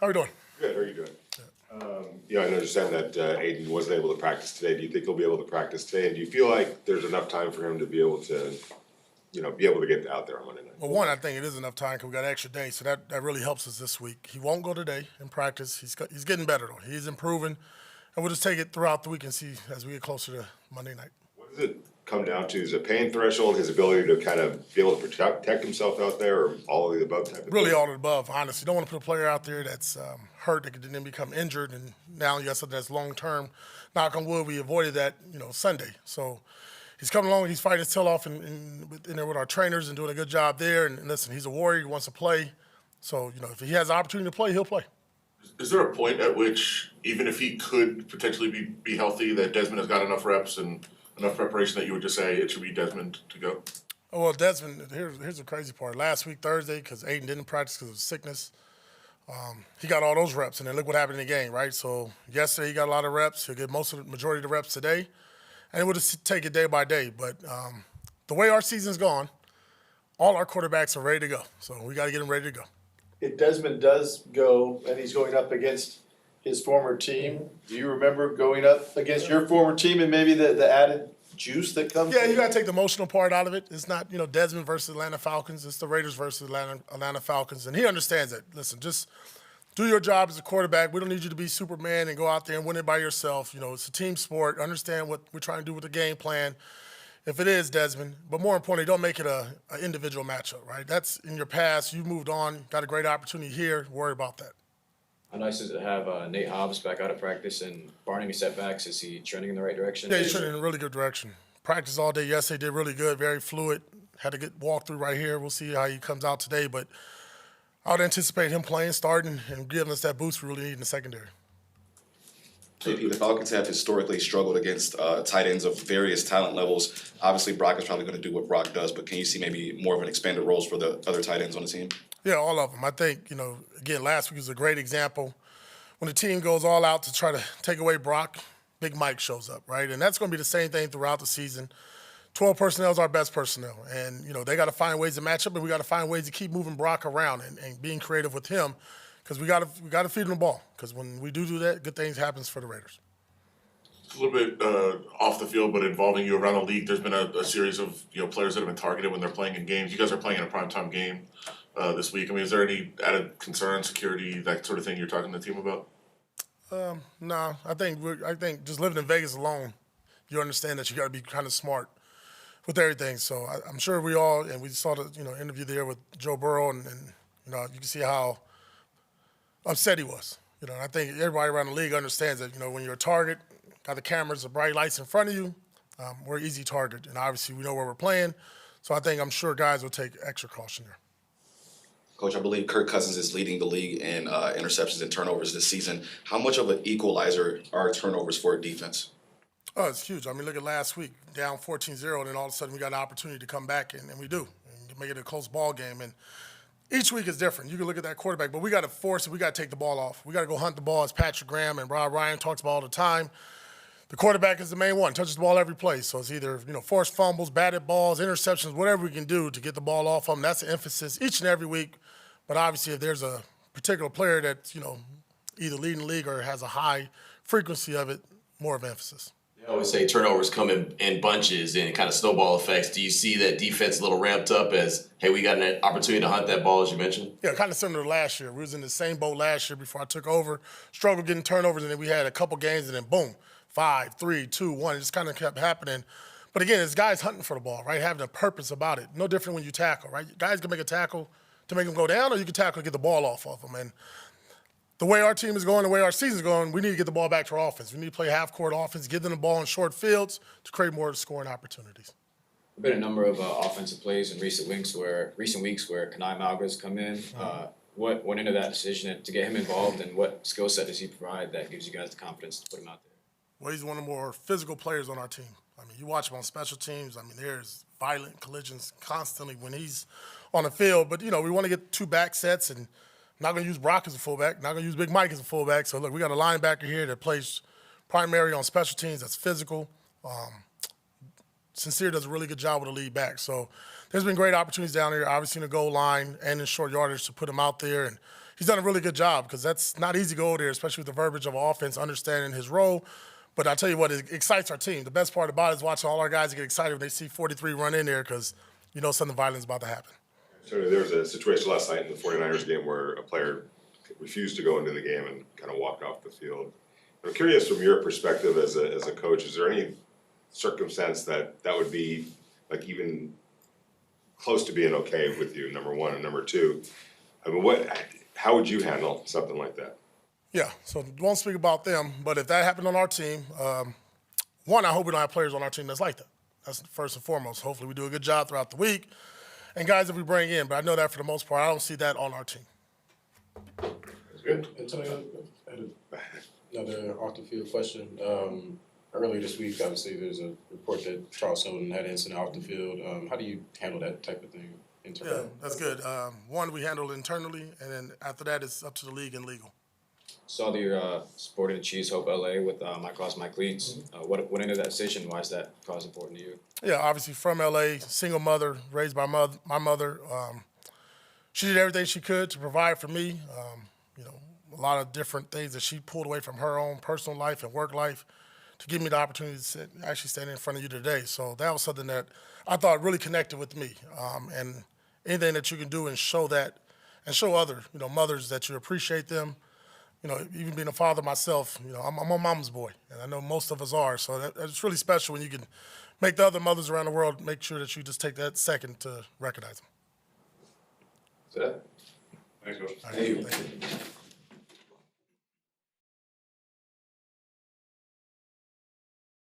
How are we doing? Good. How are you doing? I understand that Aiden wasn't able to practice today. Do you think he'll be able to practice today? And do you feel like there's enough time for him to be able to, get out there on Monday night? Well, one, I think it is enough time because we got an extra day, so that really helps us this week. He won't go today in practice. He's getting better though. He's improving, and we'll just take it throughout the week and see as we get closer to Monday night. What does it come down to? Is it pain threshold, his ability to kind of be able to protect himself out there, or all of the above type of Really, thing? all of the above. Honestly, you don't want to put a player out there that's hurt that could then become injured, and now you got something that's long term. Knock on wood, we avoided that, Sunday. So he's coming along. He's fighting his tail off in there with our trainers and doing a good job there. And listen, he's a warrior. He wants to play. So if he has the opportunity to play, he'll play. Is there a point at which, even if he could potentially be healthy, that Desmond has got enough reps and enough preparation that you would just say it should be Desmond to go? Oh, well, Desmond, here's the crazy part. Last week, Thursday, because Aiden didn't practice because of sickness, he got all those reps, and then look what happened in the game, right? So yesterday he got a lot of reps. He'll get majority of the reps today, and we'll just take it day by day. But the way our season's gone, all our quarterbacks are ready to go. So we got to get them ready to go. If Desmond does go and he's going up against his former team, do you remember going up against your former team and maybe the added juice that comes? Yeah, you got to take the emotional part out of it. It's not, Desmond versus Atlanta Falcons. It's the Raiders versus Atlanta Falcons. And he understands it. Listen, just do your job as a quarterback. We don't need you to be Superman and go out there and win it by yourself. It's a team sport. Understand what we're trying to do with the game plan. If it is Desmond, but more importantly, don't make it an individual matchup, right? That's in your past. You've moved on, got a great opportunity here. Worry about that. How nice is it to have Nate Hobbs back out of practice and barring any setbacks? Is he trending in the right direction? Yeah, he's trending in a really good direction. Practice all day yesterday, did really good, very fluid. Had a good walkthrough right here. We'll see how he comes out today, but I would anticipate him playing, starting, and giving us that boost we really need in the secondary. JP, the Falcons have historically struggled against tight ends of various talent levels. Obviously, Brock is probably going to do what Brock does, but can you see maybe more of an expanded roles for the other tight ends on the team? Yeah, all of them. I think, again, last week was a great example. When the team goes all out to try to take away Brock, Big Mike shows up, right? And that's going to be the same thing throughout the season. 12 personnel is our best personnel. And, they got to find ways to match up, and we got to find ways to keep moving Brock around and being creative with him because we got to feed him the ball because when we do that, good things happens for the Raiders. It's a little bit off the field, but involving you around the league. There's been a series of players that have been targeted when they're playing in games. You guys are playing in a primetime game this week. I mean, is there any added concern, security, that sort of thing you're talking to the team about? No, I think just living in Vegas alone, you understand that you got to be kind of smart with everything. So I'm sure we saw the interview there with Joe Burrow, and you can see how upset he was. And I think everybody around the league understands that when you're a target, got the cameras, the bright lights in front of you, we're an easy target, and obviously we know where we're playing. So I'm sure guys will take extra caution there. Coach, I believe Kirk Cousins is leading the league in interceptions and turnovers this season. How much of an equalizer are turnovers for a defense? Oh, it's huge. I mean, look at last week, down 14-0, and then all of a sudden we got an opportunity to come back, and we do, and make it a close ball game. And each week is different. You can look at that quarterback, but we got to force it. We got to take the ball off. We got to go hunt the ball, as Patrick Graham and Rob Ryan talks about all the time. The quarterback is the main one, touches the ball every play. So it's either, forced fumbles, batted balls, interceptions, whatever we can do to get the ball off them. That's the emphasis each and every week. But obviously, if there's a particular player that's, either leading the league or has a high frequency of it, more of emphasis. I always say turnovers come in bunches and kind of snowball effects. Do you see that defense a little ramped up as, hey, we got an opportunity to hunt that ball, as you mentioned? Yeah, kind of similar to last year. We was in the same boat last year before I took over. Struggled getting turnovers, and then we had a couple games, and then boom, 5, 3, 2, 1. It just kind of kept happening. But again, it's guys hunting for the ball, right? Having a purpose about it. No different when you tackle, right? Guys can make a tackle to make them go down, or you can tackle to get the ball off of them. And the way our team is going, the way our season's going, we need to get the ball back to our offense. We need to play half-court offense, give them the ball in short fields to create more scoring opportunities. There have been a number of offensive plays in recent weeks where Kanai Malga's come in. What went into that decision to get him involved, and what skill set does he provide that gives you guys the confidence to put him out there? Well, he's one of the more physical players on our team. I mean, you watch him on special teams. I mean, there's violent collisions constantly when he's on the field. But, we want to get 2 back sets, and not going to use Brock as a fullback, not going to use Big Mike as a fullback. So, look, we got a linebacker here that plays primary on special teams, that's physical. Sincere does a really good job with the lead back. So there's been great opportunities down here, obviously in the goal line and in short yardage to put him out there. And he's done a really good job because that's not easy to go there, especially with the verbiage of offense, understanding his role. But I tell you what, it excites our team. The best part about it is watching all our guys get excited when they see 43 run in there because you know something violent is about to happen. Tony, there was a situation last night in the 49ers game where a player refused to go into the game and kind of walked off the field. I'm curious from your perspective as a coach, is there any circumstance that would be like even close to being okay with you, number one, and number two? I mean, how would you handle something like that? Yeah, so won't speak about them, but if that happened on our team, one, I hope we don't have players on our team that's like that. That's first and foremost. Hopefully we do a good job throughout the week and guys that we bring in, but I know that for the most part, I don't see that on our team. That's good. Antonio, I had another off the field question. Earlier this week, obviously, there's a report that Charles Hilton had an incident off the field. How do you handle that type of thing internally? Yeah, that's good. One, we handle it internally, and then after that, it's up to the league and legal. Saw that you're supporting the Chiefs Hope LA with Mike Leeds. What went into that decision? Why is that cause important to you? Yeah, obviously from LA, single mother, raised by my mother. She did everything she could to provide for me. You know, a lot of different things that she pulled away from her own personal life and work life to give me the opportunity to actually stand in front of you today. So that was something that I thought really connected with me. And anything that you can do and show that, and show other, you know, mothers that you appreciate them. You know, even being a father myself, you know, I'm a mama's boy, and I know most of us are. So it's really special when you can make the other mothers around the world make sure that you just take that second to recognize them. Is that it? Thanks, Coach. Thank you.